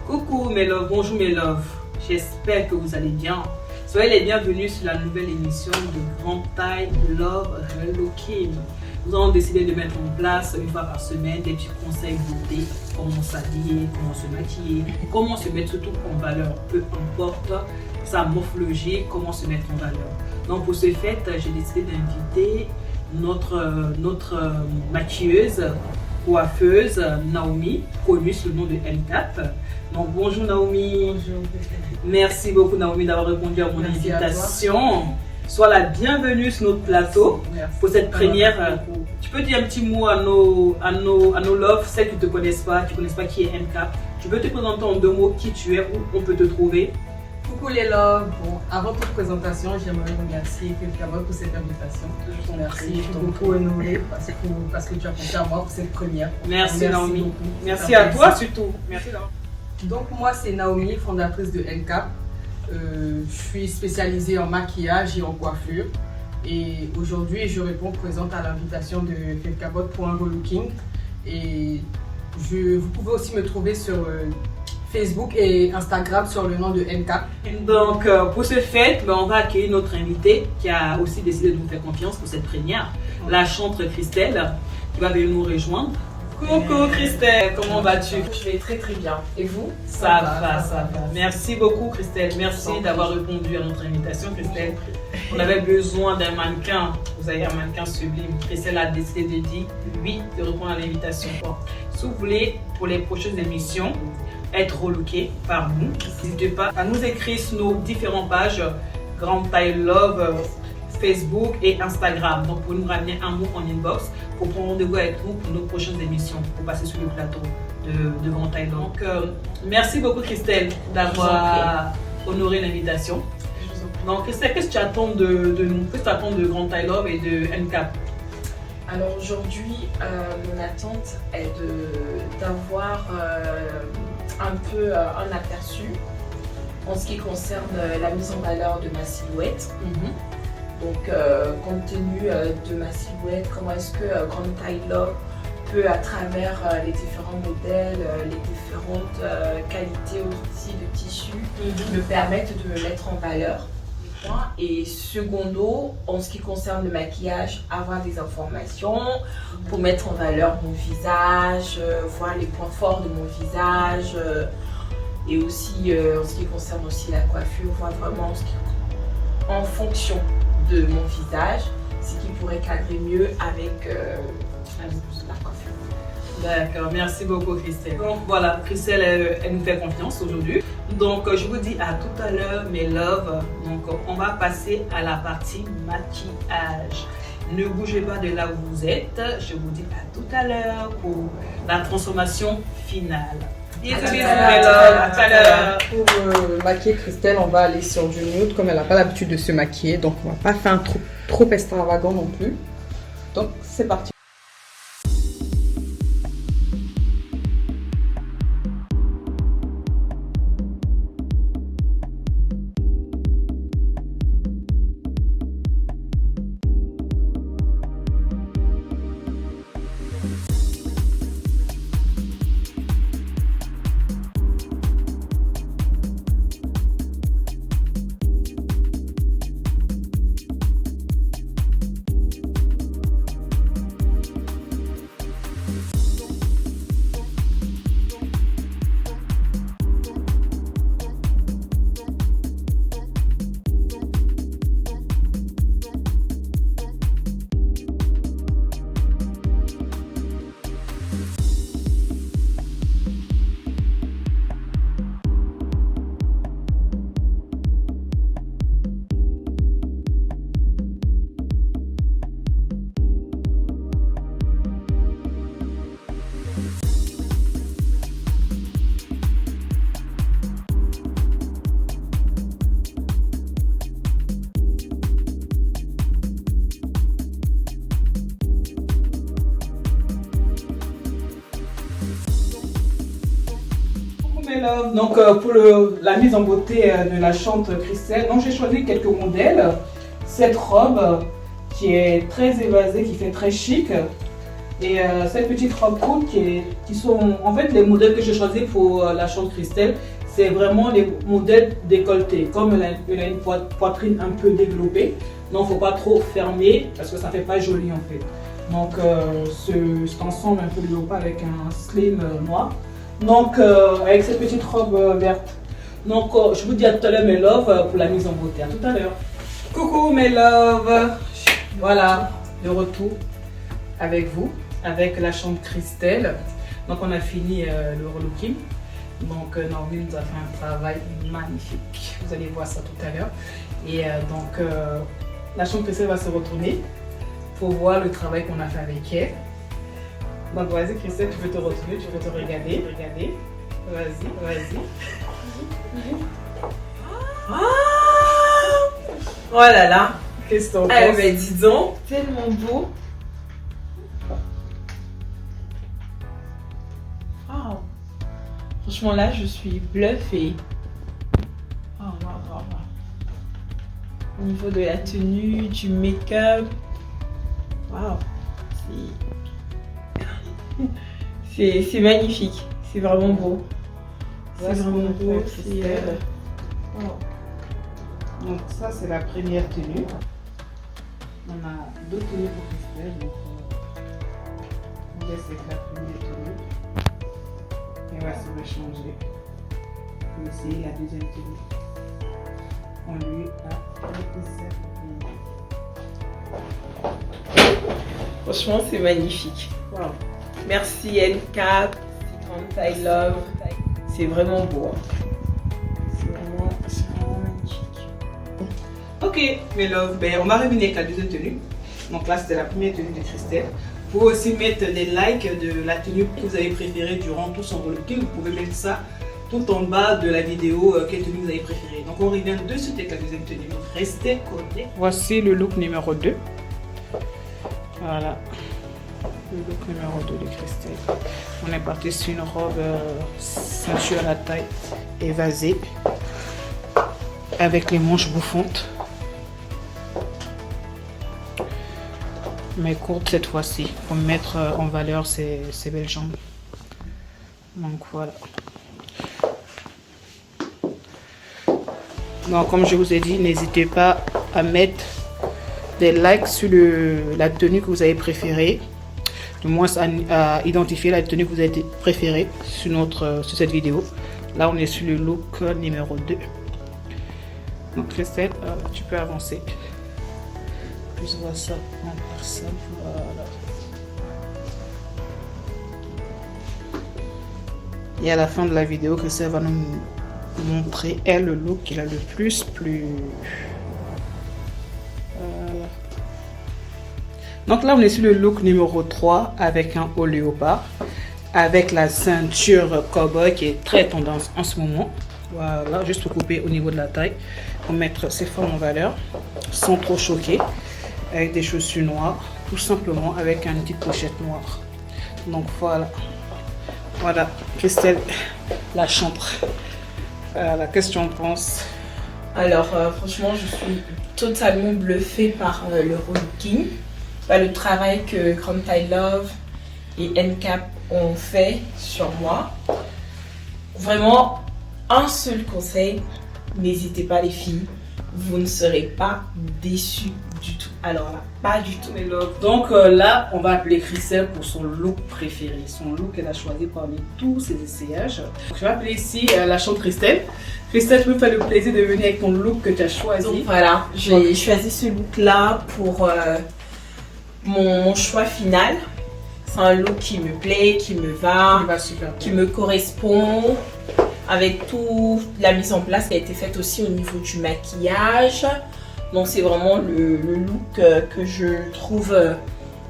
Coucou mes loves, bonjour mes loves, j'espère que vous allez bien. Soyez les bienvenus sur la nouvelle émission de Grande Taille Love Relooking. Nous avons décidé de mettre en place une fois par semaine des petits conseils beauté, comment s'habiller, comment se maquiller, comment se mettre surtout en valeur, peu importe sa morphologie, comment se mettre en valeur. Donc pour ce fait, j'ai décidé d'inviter notre maquilleuse, coiffeuse Naomi, connue sous le nom de MCAP. Donc bonjour Naomi. Bonjour. Merci beaucoup Naomi d'avoir répondu à mon invitation. Sois la bienvenue sur notre plateau. Merci. Pour cette première. Tu peux dire un petit mot à nos loves, celles qui ne te connaissent pas, qui ne connaissent pas qui est MCAP. Tu peux te présenter en 2 mots qui tu es, où on peut te trouver. Coucou les loves. Bon, avant toute présentation, j'aimerais remercier Felkabot pour cette invitation. Je te remercie, je suis beaucoup honorée parce que tu as pensé à moi pour cette première. Merci Naomi. Beaucoup. Merci à toi surtout. Merci Naomi. Donc moi c'est Naomi, fondatrice de MCAP. Je suis spécialisée en maquillage et en coiffure. Et aujourd'hui je réponds présente à l'invitation de Felkabot pour un relooking. Et vous pouvez aussi me trouver sur Facebook et Instagram sur le nom de MCAP. Donc pour ce fait, on va accueillir notre invitée qui a aussi décidé de nous faire confiance pour cette première, la chanteuse Christelle, qui va venir nous rejoindre. Coucou Christelle, comment vas-tu? Je vais très bien. Et vous? Ça va. Merci beaucoup Christelle, merci d'avoir répondu à notre invitation Christelle. On avait besoin d'un mannequin, vous avez un mannequin sublime. Christelle a décidé de dire oui, de répondre à l'invitation. Si vous voulez, pour les prochaines émissions, être relooké par nous, n'hésitez pas à nous écrire sur nos différentes pages Grande Taille Love, Facebook et Instagram. Donc, pour nous ramener un mot en inbox pour prendre rendez-vous avec nous pour nos prochaines émissions, pour passer sur le plateau de Grande Taille Love. Donc, merci beaucoup Christelle d'avoir honoré l'invitation. Donc, Christelle, qu'est-ce que tu attends de nous? Qu'est-ce que tu attends de Grande Taille Love et de MCAP? Alors aujourd'hui, mon attente est d'avoir un peu un aperçu en ce qui concerne la mise en valeur de ma silhouette. Donc, compte tenu de ma silhouette, comment est-ce que Grande Taille Love peut, à travers les différents modèles, les différentes qualités aussi de tissus, me permettre de me mettre en valeur. Et secondo, en ce qui concerne le maquillage, avoir des informations pour mettre en valeur mon visage, voir les points forts de mon visage, et aussi en ce qui concerne aussi la coiffure, voir vraiment en fonction de mon visage, ce qui pourrait cadrer mieux avec la coiffure. D'accord, merci beaucoup Christelle. Donc voilà, Christelle, elle nous fait confiance aujourd'hui. Donc je vous dis à tout à l'heure mes loves. Donc on va passer à la partie maquillage. Ne bougez pas de là où vous êtes. Je vous dis à tout à l'heure pour la transformation finale. Bisous mes loves, à tout à l'heure. Pour maquiller Christelle, on va aller sur du nude comme elle n'a pas l'habitude de se maquiller. Donc on va pas faire un trop extravagant non plus. Donc c'est parti. Donc pour la mise en beauté de la chanteuse Christelle, j'ai choisi quelques modèles. Cette robe qui est très évasée, qui fait très chic. Et cette petite robe courte qui sont en fait les modèles que j'ai choisis pour la chambre Christelle, c'est vraiment les modèles décolletés. Comme elle a une poitrine un peu développée, donc il ne faut pas trop fermer parce que ça ne fait pas joli en fait. Donc cet ensemble un peu de léopard avec un slim noir. Donc avec cette petite robe verte. Donc je vous dis à tout à l'heure mes loves pour la mise en beauté. À tout à l'heure. Coucou mes loves. Voilà, de retour avec vous, avec la chambre Christelle. Donc on a fini le relooking. Donc Naomi nous a fait un travail magnifique. Vous allez voir ça tout à l'heure. Et donc la chambre Christelle va se retourner pour voir le travail qu'on a fait avec elle. Donc vas-y Christelle, tu peux te retourner, tu peux te regarder. Vas-y. Ah oh là là. Qu'est-ce que t'en penses? Eh ben dis donc, tellement beau. Wow. Franchement là, je suis bluffée. Wow. Au niveau de la tenue, du make-up. Wow. C'est magnifique. C'est vraiment beau. C'est vraiment beau. Donc ça c'est la première tenue. On a deux tenues pour Christelle. Donc on laisse avec la première tenue. Elle va se rechanger. Et c'est la deuxième tenue. On lui a épicé. Franchement, c'est magnifique. Wow. Merci NK, I love. C'est vraiment beau. C'est vraiment magnifique. Ok, mes loves, ben, on va revenir avec la deuxième tenue. Donc là, c'était la première tenue de Christelle. Vous pouvez aussi mettre des likes de la tenue que vous avez préférée durant tout son relooking. Vous pouvez mettre ça tout en bas de la vidéo, quelle tenue vous avez préférée. Donc on revient de suite avec la deuxième tenue. Donc restez connectés. Voici le look numéro 2. Voilà. Le look numéro 2 de Christelle. On est parti sur une robe ceinture à la taille évasée avec les manches bouffantes. Mais courte cette fois-ci pour mettre en valeur ses belles jambes. Donc voilà. Donc comme je vous ai dit, n'hésitez pas à mettre des likes sur la tenue que vous avez préférée. Du moins à identifier la tenue que vous avez préférée sur cette vidéo. Là on est sur le look numéro 2. Donc Christelle, tu peux avancer. Je vois ça en personne. Voilà. Et à la fin de la vidéo, Christelle va nous montrer elle le look qu'il a le plus plu. Voilà. Donc là on est sur le look numéro 3 avec un haut léopard, avec la ceinture cowboy qui est très tendance en ce moment. Voilà, juste pour couper au niveau de la taille, pour mettre ses formes en valeur sans trop choquer, avec des chaussures noires, tout simplement avec une petite pochette noire. Donc voilà Christelle, la chambre. Voilà, qu'est-ce que tu en penses? Alors franchement, je suis totalement bluffée par le relooking, le travail que Grand I Love et NCAP ont fait sur moi. Vraiment, un seul conseil, n'hésitez pas les filles, vous ne serez pas déçus du tout. Alors là, pas du tout. Donc là, on va appeler Christelle pour son look préféré, son look qu'elle a choisi parmi tous ses essayages. Donc, je vais appeler ici la chambre Christelle. Christelle, tu peux faire le plaisir de venir avec ton look que tu as choisi. Donc voilà, j'ai choisi ce look là pour mon choix final. C'est un look qui me plaît, qui me va, qui me correspond, avec toute la mise en place qui a été faite aussi au niveau du maquillage. Donc c'est vraiment le look que je trouve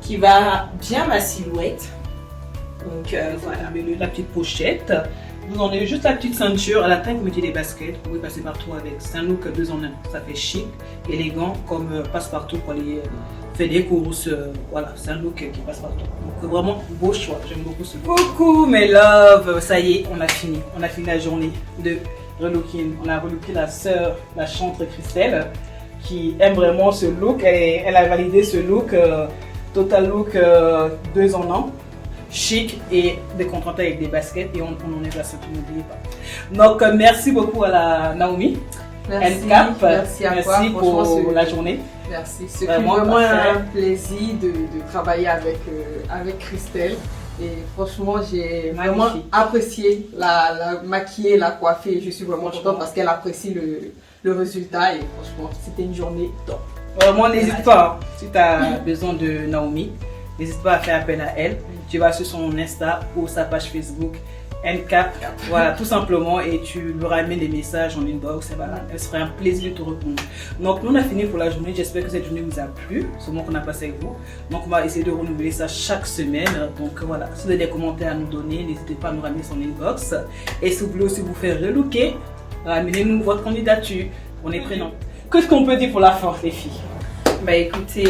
qui va bien ma silhouette. Donc voilà, la petite pochette. Vous en avez juste la petite ceinture. À la taille, vous mettez des baskets. Vous pouvez passer partout avec. C'est un look 2 en 1. Ça fait chic, élégant, comme passe-partout pour aller faire des courses. Voilà, c'est un look qui passe partout. Donc vraiment, beau choix. J'aime beaucoup ce look. Coucou mes loves. Ça y est, on a fini. On a fini la journée de relooking. On a relooké la sœur, la chantre Christelle, qui aime vraiment ce look. Elle a validé ce look Total look 2 en 1. Chic et décontracté avec des baskets et on en est là, surtout n'oubliez pas. Donc merci beaucoup à la Naomi. Merci, NCAP. merci à toi pour la journée. Merci, c'est vraiment un plaisir de travailler avec Christelle. Et franchement, j'ai vraiment apprécié la maquiller, la coiffer. Je suis vraiment contente parce qu'elle apprécie le résultat et franchement, c'était une journée top. Vraiment, n'hésite pas, si tu as besoin de Naomi, n'hésite pas à faire appel à elle. Tu vas sur son Insta ou sa page Facebook NCAP, voilà, tout simplement, et tu lui ramènes des messages en inbox et voilà, elle serait un plaisir de te répondre. Donc, nous on a fini pour la journée, j'espère que cette journée vous a plu, ce moment qu'on a passé avec vous. Donc, on va essayer de renouveler ça chaque semaine. Donc, voilà, si vous avez des commentaires à nous donner, n'hésitez pas à nous ramener son inbox. Et si vous voulez aussi vous faire relooker, ramenez-nous votre candidature, on est prenant. Qu'est-ce qu'on peut dire pour la fin, les filles? Bah écoutez,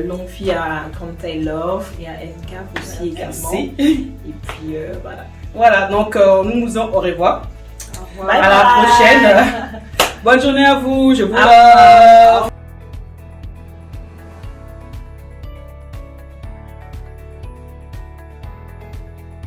longue vie à Contact Love et à NCAP aussi également. Merci. Et puis voilà. Voilà, donc nous nous disons au revoir. Au revoir. À la prochaine. Bonne journée à vous, je vous love.